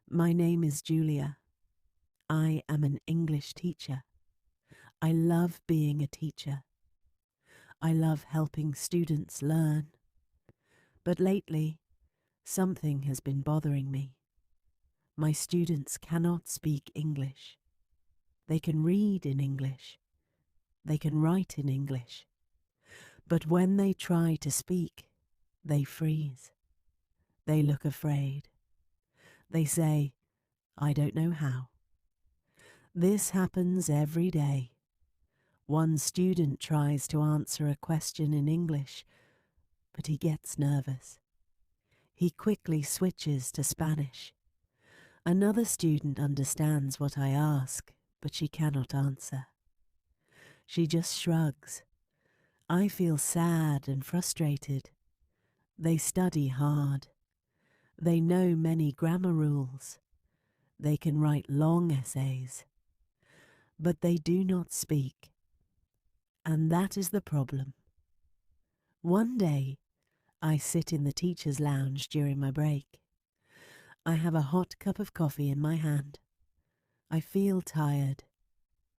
My name is Julia. I am an English teacher. I love being a teacher. I love helping students learn. But lately, something has been bothering me. My students cannot speak English. They can read in English. They can write in English. But when they try to speak, they freeze. They look afraid. They say, "I don't know how." This happens every day. One student tries to answer a question in English, but he gets nervous. He quickly switches to Spanish. Another student understands what I ask, but she cannot answer. She just shrugs. I feel sad and frustrated. They study hard. They know many grammar rules. They can write long essays. But they do not speak. And that is the problem. One day, I sit in the teacher's lounge during my break. I have a hot cup of coffee in my hand. I feel tired.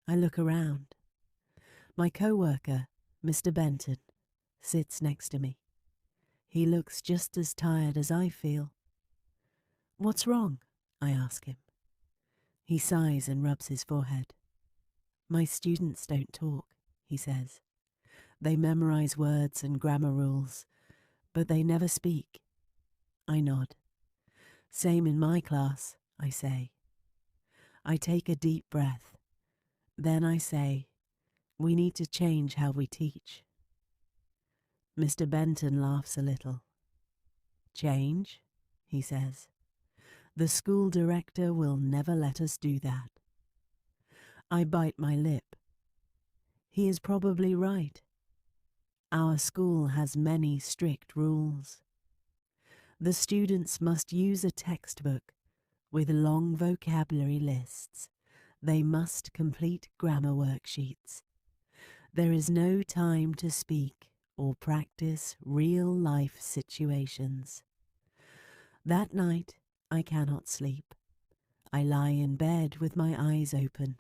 I look around. My co-worker, Mr. Benton, sits next to me. He looks just as tired as I feel. "What's wrong?" I ask him. He sighs and rubs his forehead. "My students don't talk," he says. "They memorize words and grammar rules, but they never speak." I nod. "Same in my class," I say. I take a deep breath. Then I say, "We need to change how we teach." Mr. Benton laughs a little. "Change?" he says. "The school director will never let us do that." I bite my lip. He is probably right. Our school has many strict rules. The students must use a textbook with long vocabulary lists. They must complete grammar worksheets. There is no time to speak or practice real-life situations. That night, I cannot sleep. I lie in bed with my eyes open.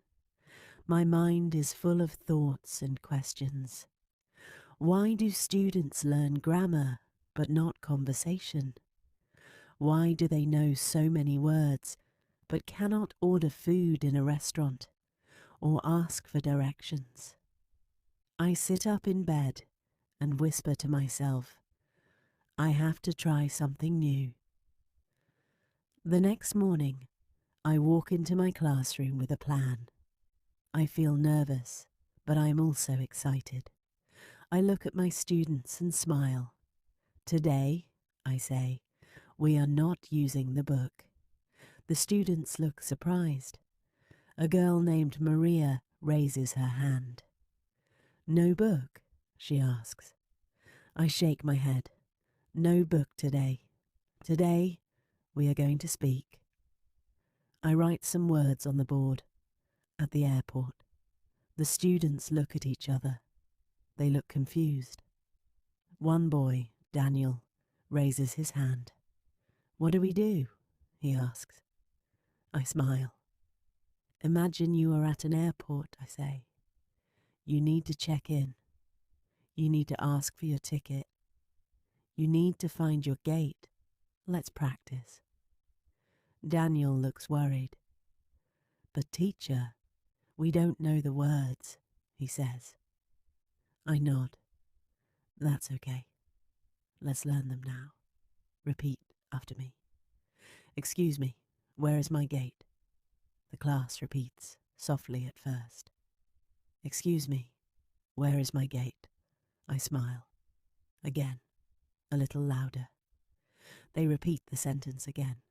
My mind is full of thoughts and questions. Why do students learn grammar but not conversation? Why do they know so many words but cannot order food in a restaurant or ask for directions? I sit up in bed and whisper to myself, I have to try something new. The next morning, I walk into my classroom with a plan. I feel nervous, but I am also excited. I look at my students and smile. Today, I say, we are not using the book. The students look surprised. A girl named Maria raises her hand. "No book?" she asks. I shake my head. "No book today. Today, we are going to speak." I write some words on the board. At the airport. The students look at each other. They look confused. One boy, Daniel, raises his hand. "What do we do?" he asks. I smile. "Imagine you are at an airport," I say. "You need to check in. You need to ask for your ticket. You need to find your gate. Let's practice." Daniel looks worried. "But teacher, we don't know the words," he says. I nod. "That's okay. Let's learn them now. Repeat after me. Excuse me, where is my gate?" The class repeats, softly at first. "Excuse me, where is my gate?" I smile. Again, a little louder. They repeat the sentence again.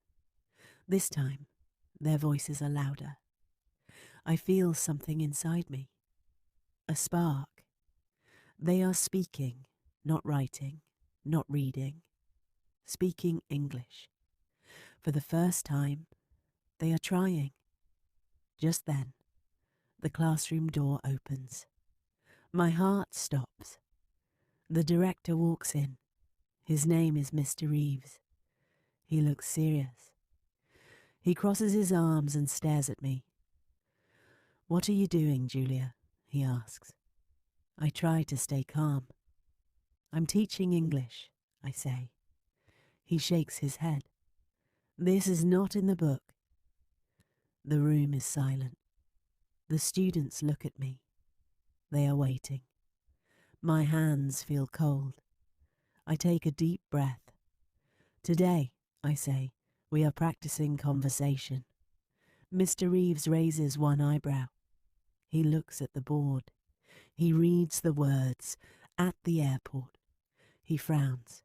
This time, their voices are louder. I feel something inside me. A spark. They are speaking, not writing, not reading. Speaking English. For the first time, they are trying. Just then, the classroom door opens. My heart stops. The director walks in. His name is Mr. Reeves. He looks serious. He crosses his arms and stares at me. "What are you doing, Julia?" he asks. I try to stay calm. "I'm teaching English," I say. He shakes his head. "This is not in the book." The room is silent. The students look at me. They are waiting. My hands feel cold. I take a deep breath. "Today," I say, "we are practicing conversation." Mr. Reeves raises one eyebrow. He looks at the board. He reads the words, "at the airport." He frowns.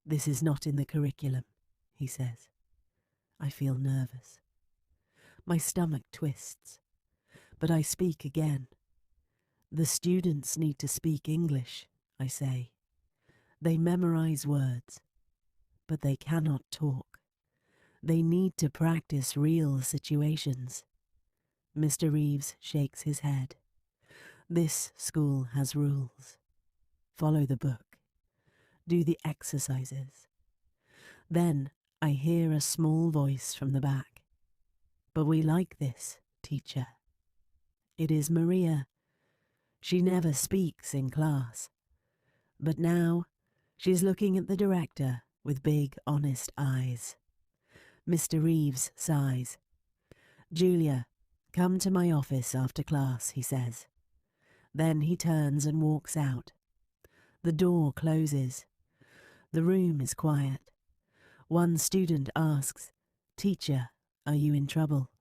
"This is not in the curriculum," he says. I feel nervous. My stomach twists. But I speak again. "The students need to speak English," I say. "They memorize words, but they cannot talk. They need to practice real situations." Mr. Reeves shakes his head. "This school has rules. Follow the book. Do the exercises." Then I hear a small voice from the back. "But we like this, teacher." It is Maria. She never speaks in class. But now she's looking at the director with big, honest eyes. Mr. Reeves sighs. "Julia, come to my office after class," he says. Then he turns and walks out. The door closes. The room is quiet. One student asks, "Teacher, are you in trouble?"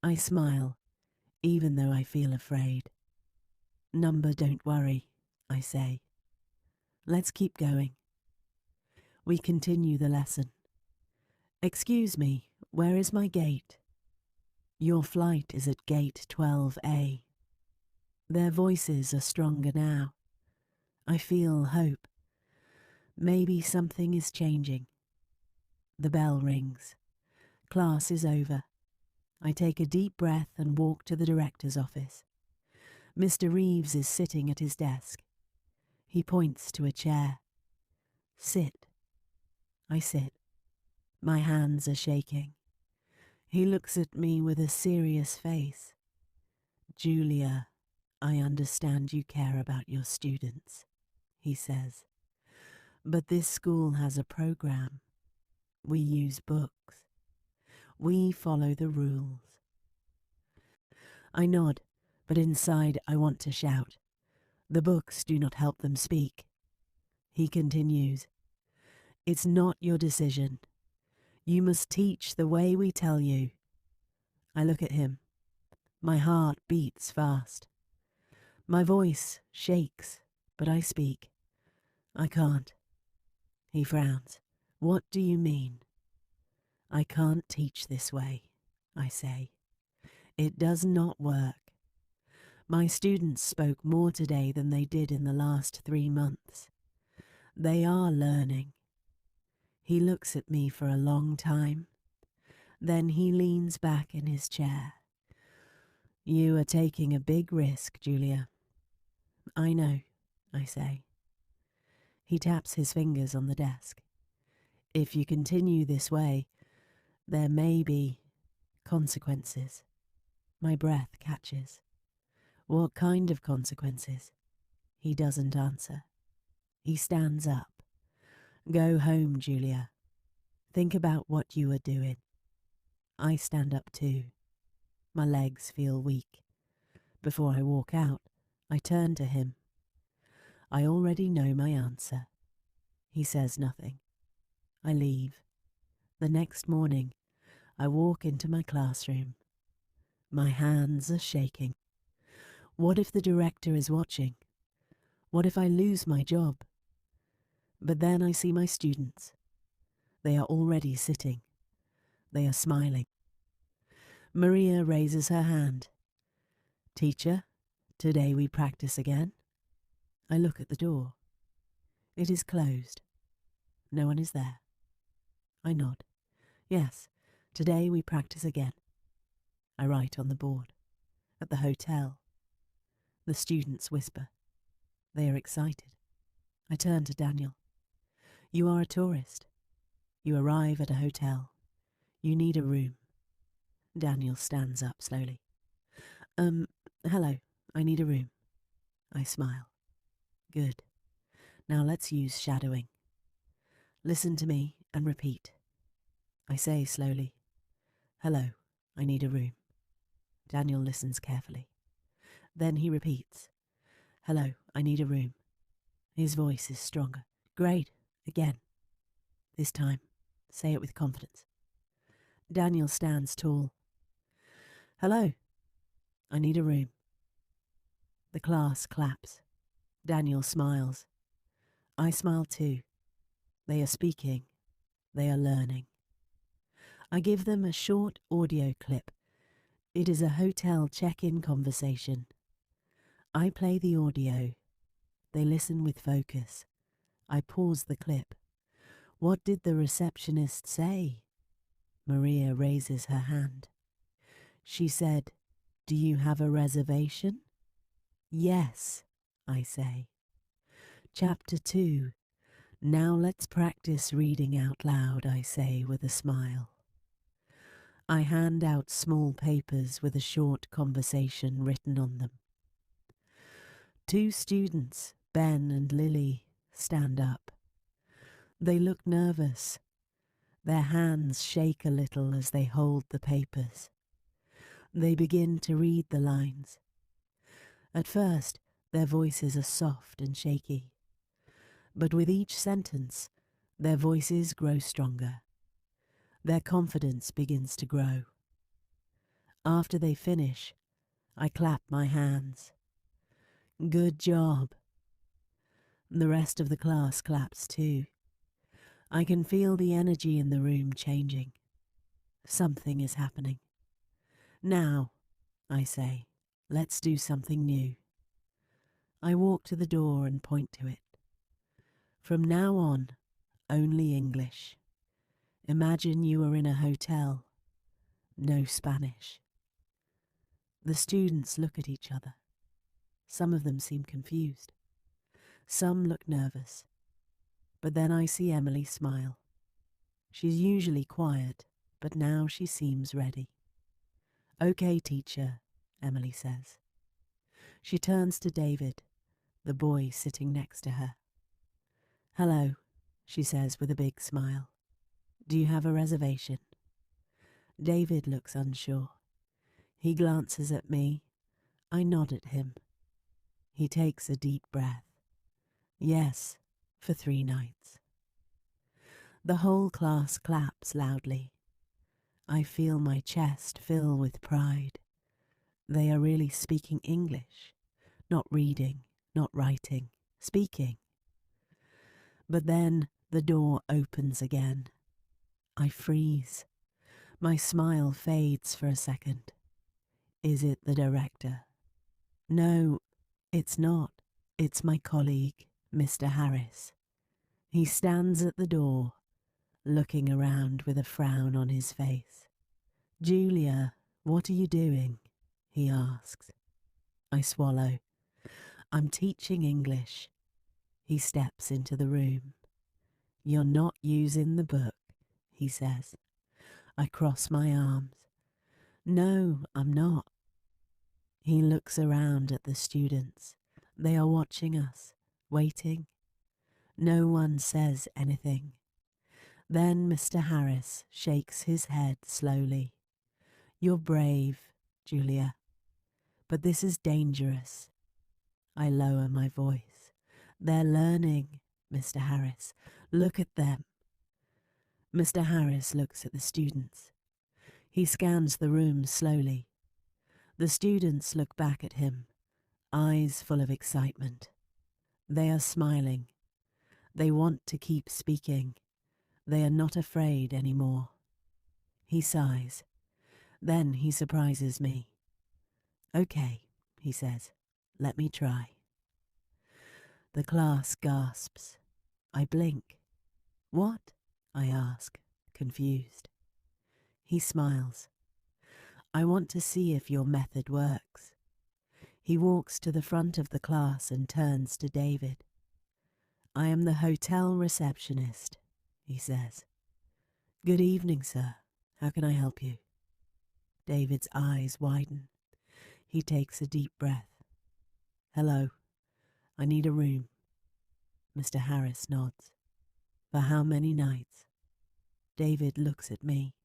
I smile, even though I feel afraid. "Number, don't worry," I say. "Let's keep going." We continue the lesson. "Excuse me, where is my gate?" "Your flight is at gate 12A. Their voices are stronger now. I feel hope. Maybe something is changing. The bell rings. Class is over. I take a deep breath and walk to the director's office. Mr. Reeves is sitting at his desk. He points to a chair. "Sit." I sit. My hands are shaking. He looks at me with a serious face. "Julia, I understand you care about your students," he says. "But this school has a program. We use books. We follow the rules." I nod, but inside I want to shout. The books do not help them speak. He continues, "It's not your decision. You must teach the way we tell you." I look at him. My heart beats fast. My voice shakes, but I speak. "I can't." He frowns. "What do you mean?" "I can't teach this way," I say. "It does not work. My students spoke more today than they did in the last 3 months. They are learning." He looks at me for a long time. Then he leans back in his chair. "You are taking a big risk, Julia." "I know," I say. He taps his fingers on the desk. "If you continue this way, there may be consequences." My breath catches. "What kind of consequences?" He doesn't answer. He stands up. "Go home, Julia. Think about what you are doing." I stand up too. My legs feel weak. Before I walk out, I turn to him. I already know my answer. He says nothing. I leave. The next morning, I walk into my classroom. My hands are shaking. What if the director is watching? What if I lose my job? But then I see my students. They are already sitting. They are smiling. Maria raises her hand. "Teacher, today we practice again." I look at the door. It is closed. No one is there. I nod. "Yes, today we practice again." I write on the board. "At the hotel." The students whisper. They are excited. I turn to Daniel. "You are a tourist. You arrive at a hotel. You need a room. Daniel stands up slowly. Hello, I need a room. I smile. Good. Now let's use shadowing. Listen to me and repeat. I say slowly, hello, I need a room. Daniel listens carefully. Then he repeats, hello, I need a room. His voice is stronger. Great, again. This time, say it with confidence. Daniel stands tall. Hello, I need a room. The class claps. Daniel smiles. I smile too. They are speaking. They are learning. I give them a short audio clip. It is a hotel check-in conversation. I play the audio. They listen with focus. I pause the clip. What did the receptionist say? Maria raises her hand. She said, do you have a reservation? Yes, I say. Chapter 2. Now let's practice reading out loud, I say with a smile. I hand out small papers with a short conversation written on them. 2 students, Ben and Lily, stand up. They look nervous. Their hands shake a little as they hold the papers. They begin to read the lines. At first, their voices are soft and shaky. But with each sentence, their voices grow stronger. Their confidence begins to grow. After they finish, I clap my hands. Good job. The rest of the class claps too. I can feel the energy in the room changing. Something is happening. Now, I say, let's do something new. I walk to the door and point to it. From now on, only English. Imagine you are in a hotel. No Spanish. The students look at each other. Some of them seem confused. Some look nervous. But then I see Emily smile. She's usually quiet, but now she seems ready. Okay, teacher, Emily says. She turns to David, the boy sitting next to her. Hello, she says with a big smile. Do you have a reservation? David looks unsure. He glances at me. I nod at him. He takes a deep breath. Yes, for 3 nights. The whole class claps loudly. I feel my chest fill with pride. They are really speaking English, not reading, not writing, speaking. But then the door opens again. I freeze. My smile fades for a second. Is it the director? No, it's not. It's my colleague, Mr. Harris. He stands at the door, looking around with a frown on his face. Julia, what are you doing? He asks. I swallow. I'm teaching English. He steps into the room. You're not using the book, he says. I cross my arms. No, I'm not. He looks around at the students. They are watching us, waiting. No one says anything. Then Mr. Harris shakes his head slowly. You're brave, Julia, but this is dangerous. I lower my voice. They're learning, Mr. Harris. Look at them. Mr. Harris looks at the students. He scans the room slowly. The students look back at him, eyes full of excitement. They are smiling. They want to keep speaking. They are not afraid anymore. He sighs. Then he surprises me. Okay, he says. Let me try. The class gasps. I blink. What? I ask, confused. He smiles. I want to see if your method works. He walks to the front of the class and turns to David. I am the hotel receptionist, he says. Good evening, sir. How can I help you? David's eyes widen. He takes a deep breath. Hello, I need a room. Mr. Harris nods. For how many nights? David looks at me.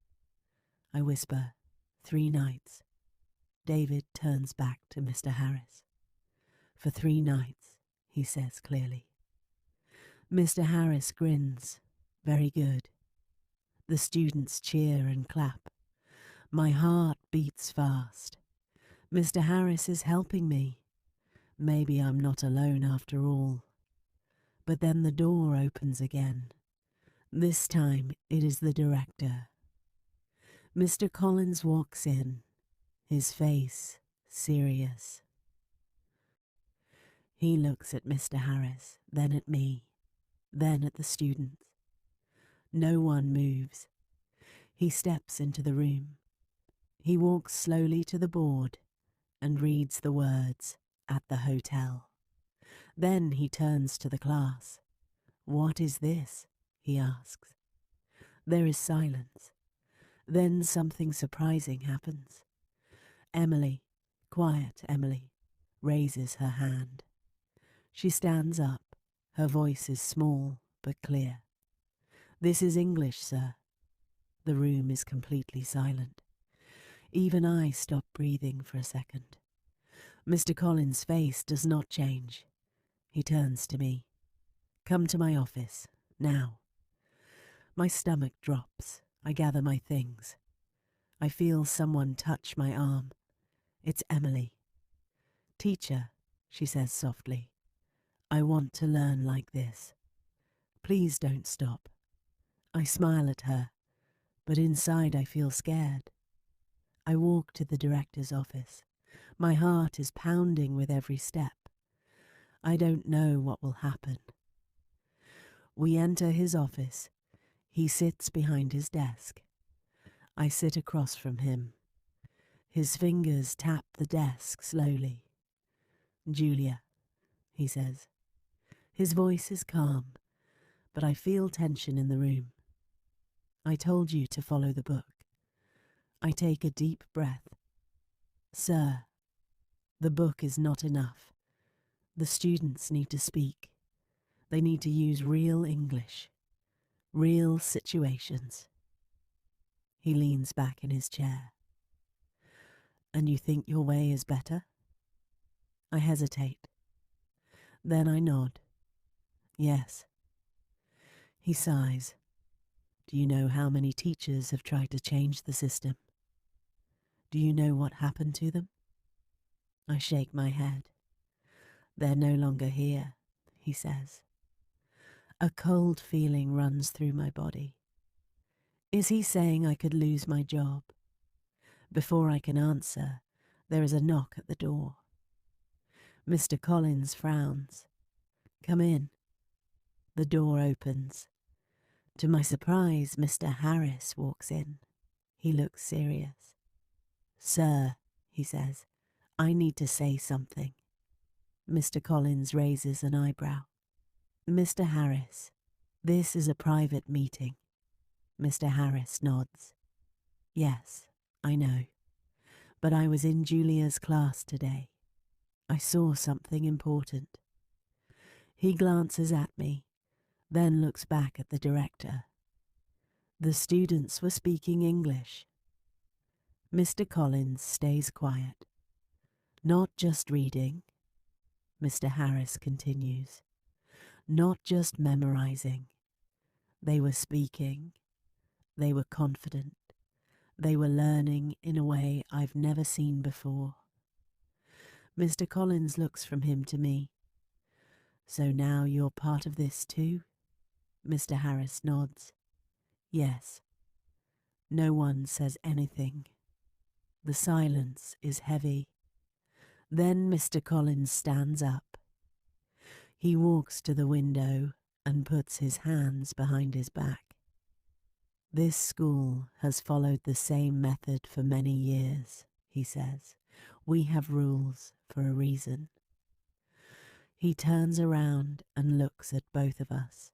I whisper, 3 nights. David turns back to Mr. Harris. For 3 nights, he says clearly. Mr. Harris grins. Very good. The students cheer and clap. My heart beats fast. Mr. Harris is helping me. Maybe I'm not alone after all. But then the door opens again. This time it is the director. Mr. Collins walks in, his face serious. He looks at Mr. Harris, then at me, then at the students. No one moves. He steps into the room. He walks slowly to the board and reads the words, "At the hotel." Then he turns to the class. "What is this?" he asks. There is silence. Then something surprising happens. Emily, quiet Emily, raises her hand. She stands up. Her voice is small but clear. "This is English, sir." The room is completely silent. Even I stop breathing for a second. Mr. Collins' face does not change. He turns to me. "Come to my office, now." My stomach drops. I gather my things. I feel someone touch my arm. It's Emily. "Teacher," she says softly, "I want to learn like this. Please don't stop." I smile at her, but inside I feel scared. I walk to the director's office. My heart is pounding with every step. I don't know what will happen. We enter his office. He sits behind his desk. I sit across from him. His fingers tap the desk slowly. "Julia," he says. His voice is calm, but I feel tension in the room. "I told you to follow the book." I take a deep breath. "Sir, the book is not enough. The students need to speak. They need to use real English, real situations." He leans back in his chair. "And you think your way is better?" I hesitate. Then I nod. "Yes." He sighs. "Do you know how many teachers have tried to change the system? Do you know what happened to them?" I shake my head. "They're no longer here," he says. A cold feeling runs through my body. Is he saying I could lose my job? Before I can answer, there is a knock at the door. Mr. Collins frowns. "Come in." The door opens. To my surprise, Mr. Harris walks in. He looks serious. "Sir," he says, "I need to say something." Mr. Collins raises an eyebrow. "Mr. Harris, this is a private meeting." Mr. Harris nods. "Yes, I know. But I was in Julia's class today. I saw something important." He glances at me, then looks back at the director. The students were speaking English. Mr. Collins stays quiet. "Not just reading," Mr. Harris continues. "Not just memorizing. They were speaking. They were confident. They were learning in a way I've never seen before." Mr. Collins looks from him to me. "So now you're part of this too?" Mr. Harris nods. "Yes." No one says anything. The silence is heavy. Then Mr. Collins stands up. He walks to the window and puts his hands behind his back. "This school has followed the same method for many years," he says. "We have rules for a reason." He turns around and looks at both of us.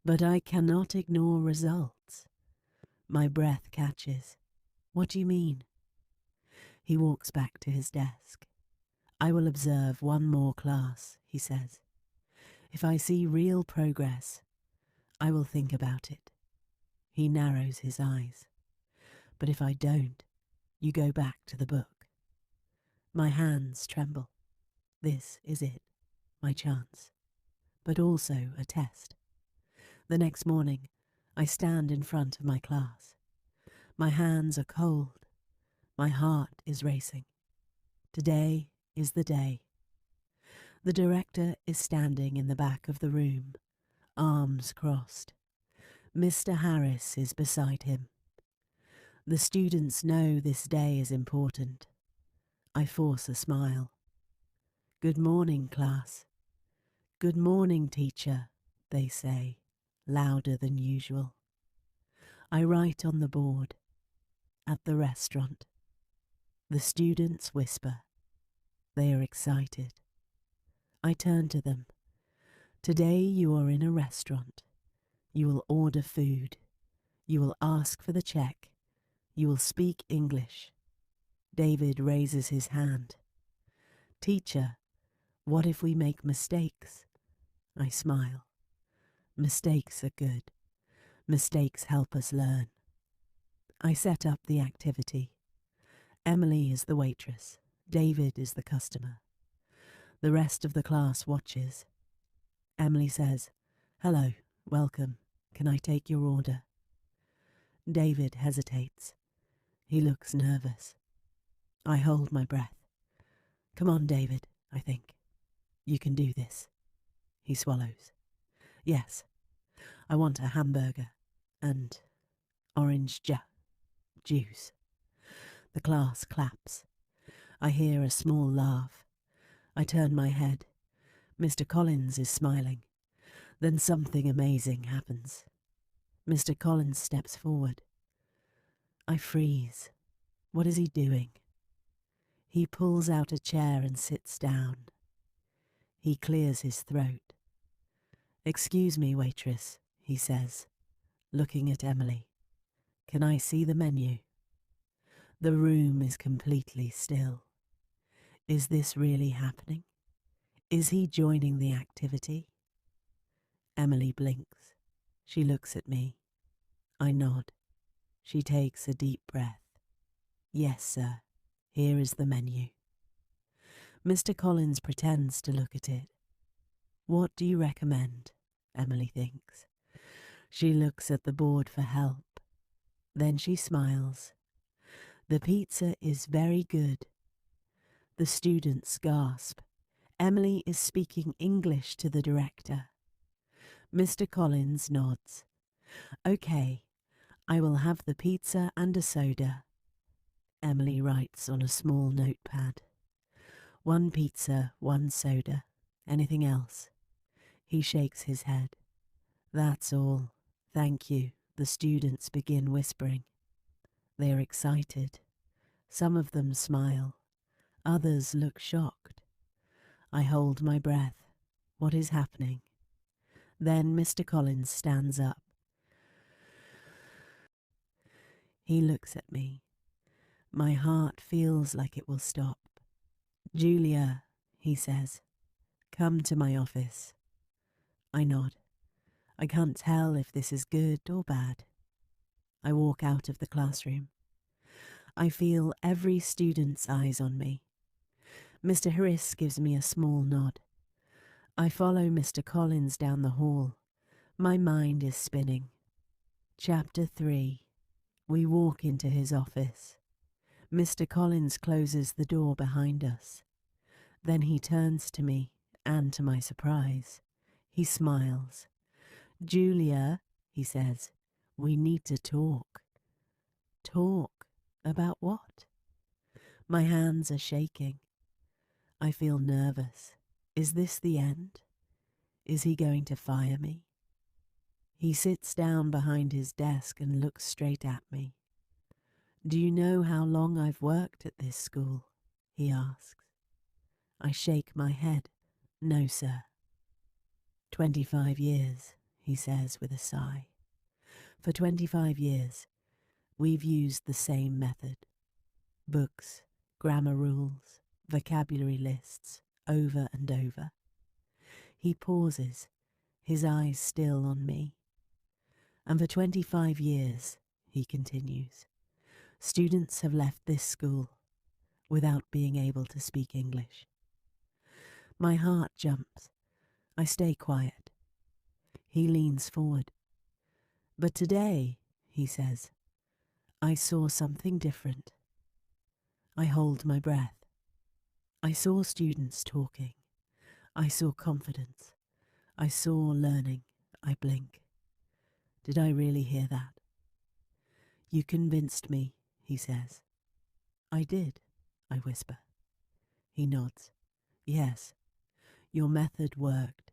But I cannot ignore results. My breath catches. What do you mean? He walks back to his desk. I will observe one more class, he says. If I see real progress, I will think about it. He narrows his eyes. But if I don't, you go back to the book. My hands tremble. This is it, my chance, but also a test. The next morning, I stand in front of my class. My hands are cold. My heart is racing. Today is the day. The director is standing in the back of the room, arms crossed. Mr. Harris is beside him. The students know this day is important. I force a smile. Good morning, class. Good morning, teacher, they say, louder than usual. I write on the board, at the restaurant. The students whisper. They are excited. I turn to them. Today you are in a restaurant. You will order food. You will ask for the check. You will speak English. David raises his hand. Teacher, what if we make mistakes? I smile. Mistakes are good. Mistakes help us learn. I set up the activity. Emily is the waitress. David is the customer. The rest of the class watches. Emily says, "Hello, welcome. Can I take your order?" David hesitates. He looks nervous. I hold my breath. Come on, David, I think. You can do this. He swallows. Yes, I want a hamburger and orange juice. The class claps. I hear a small laugh. I turn my head. Mr. Collins is smiling. Then something amazing happens. Mr. Collins steps forward. I freeze. What is he doing? He pulls out a chair and sits down. He clears his throat. Excuse me, waitress, he says, looking at Emily. Can I see the menu? The room is completely still. Is this really happening? Is he joining the activity? Emily blinks. She looks at me. I nod. She takes a deep breath. Yes, sir. Here is the menu. Mr. Collins pretends to look at it. What do you recommend? Emily thinks. She looks at the board for help. Then she smiles. The pizza is very good. The students gasp. Emily is speaking English to the director. Mr. Collins nods. Okay, I will have the pizza and a soda. Emily writes on a small notepad. 1 pizza, 1 soda. Anything else? He shakes his head. That's all. Thank you. The students begin whispering. They are excited. Some of them smile. Others look shocked. I hold my breath. What is happening? Then Mr. Collins stands up. He looks at me. My heart feels like it will stop. Julia, he says, come to my office. I nod. I can't tell if this is good or bad. I walk out of the classroom. I feel every student's eyes on me. Mr. Harris gives me a small nod. I follow Mr. Collins down the hall. My mind is spinning. Chapter 3. We walk into his office. Mr. Collins closes the door behind us. Then he turns to me, and to my surprise, he smiles. Julia, he says, we need to talk. Talk? About what? My hands are shaking. I feel nervous. Is this the end? Is he going to fire me? He sits down behind his desk and looks straight at me. Do you know how long I've worked at this school? He asks. I shake my head. No, sir. 25 years, he says with a sigh. For 25 years, We've used the same method. Books, grammar rules, vocabulary lists, over and over. He pauses, his eyes still on me. And for 25 years, he continues, students have left this school without being able to speak English. My heart jumps. I stay quiet. He leans forward. But today, he says, I saw something different. I hold my breath. I saw students talking. I saw confidence. I saw learning. I blink. Did I really hear that? You convinced me, he says. I did, I whisper. He nods. Yes, your method worked.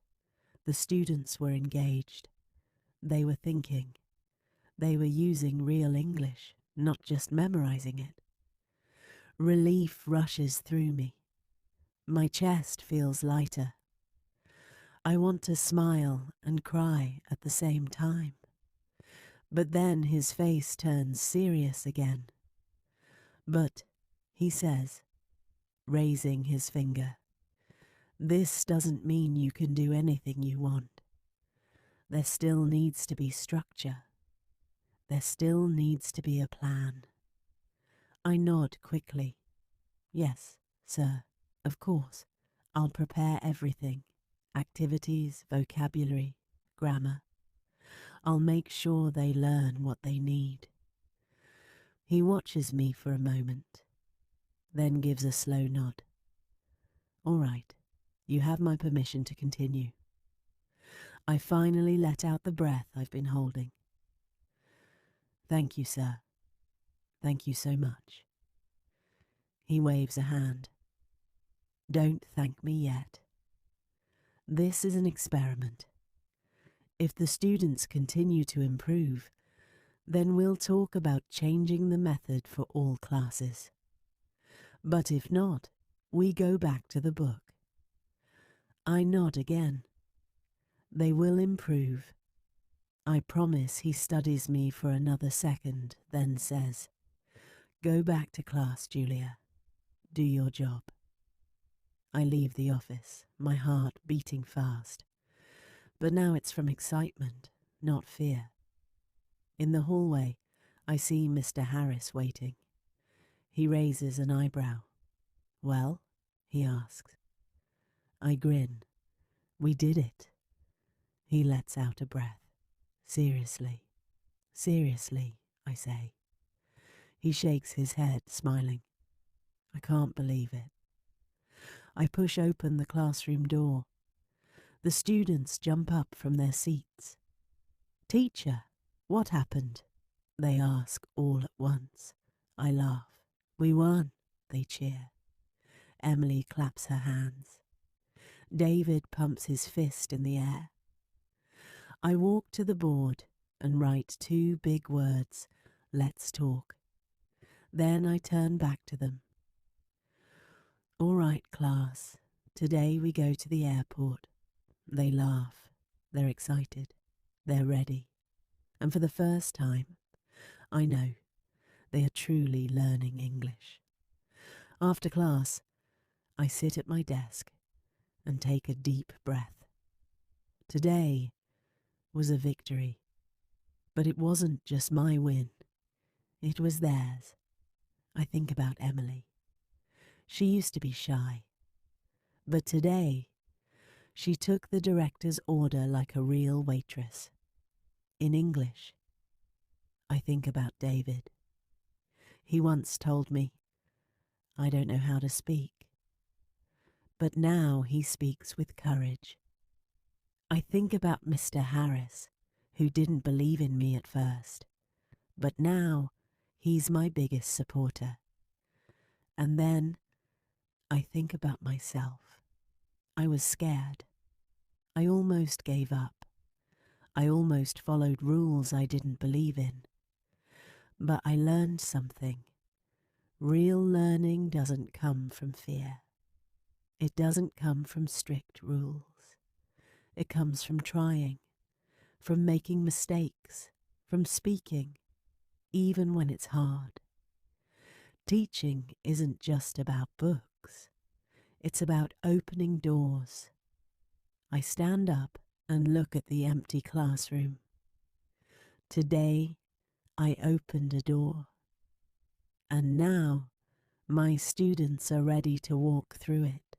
The students were engaged. They were thinking. They were using real English, not just memorizing it. Relief rushes through me. My chest feels lighter. I want to smile and cry at the same time. But then his face turns serious again. But, he says, raising his finger, this doesn't mean you can do anything you want. There still needs to be structure. There still needs to be a plan. I nod quickly. Yes, sir, of course. I'll prepare everything. Activities, vocabulary, grammar. I'll make sure they learn what they need. He watches me for a moment, then gives a slow nod. All right, you have my permission to continue. I finally let out the breath I've been holding. Thank you, sir. Thank you so much. He waves a hand. Don't thank me yet. This is an experiment. If the students continue to improve, then we'll talk about changing the method for all classes. But if not, we go back to the book. I nod again. They will improve. I promise. He studies me for another second, then says, Go back to class, Julia. Do your job. I leave the office, my heart beating fast. But now it's from excitement, not fear. In the hallway, I see Mr. Harris waiting. He raises an eyebrow. Well? He asks. I grin. We did it. He lets out a breath. Seriously. Seriously, I say. He shakes his head, smiling. I can't believe it. I push open the classroom door. The students jump up from their seats. Teacher, what happened? They ask all at once. I laugh. We won, they cheer. Emily claps her hands. David pumps his fist in the air. I walk to the board and write 2 big words, let's talk. Then I turn back to them. All right, class, today we go to the airport. They laugh. They're excited. They're ready. And for the first time, I know they are truly learning English. After class, I sit at my desk and take a deep breath. Today was a victory, but it wasn't just my win. It was theirs. I think about Emily. She used to be shy, but today she took the director's order like a real waitress. In English. I think about David. He once told me, I don't know how to speak. But now he speaks with courage. I think about Mr. Harris, who didn't believe in me at first, but now he's my biggest supporter. And then I think about myself. I was scared. I almost gave up. I almost followed rules I didn't believe in. But I learned something. Real learning doesn't come from fear. It doesn't come from strict rules. It comes from trying, from making mistakes, from speaking, even when it's hard. Teaching isn't just about books. It's about opening doors. I stand up and look at the empty classroom. Today, I opened a door. And now, my students are ready to walk through it.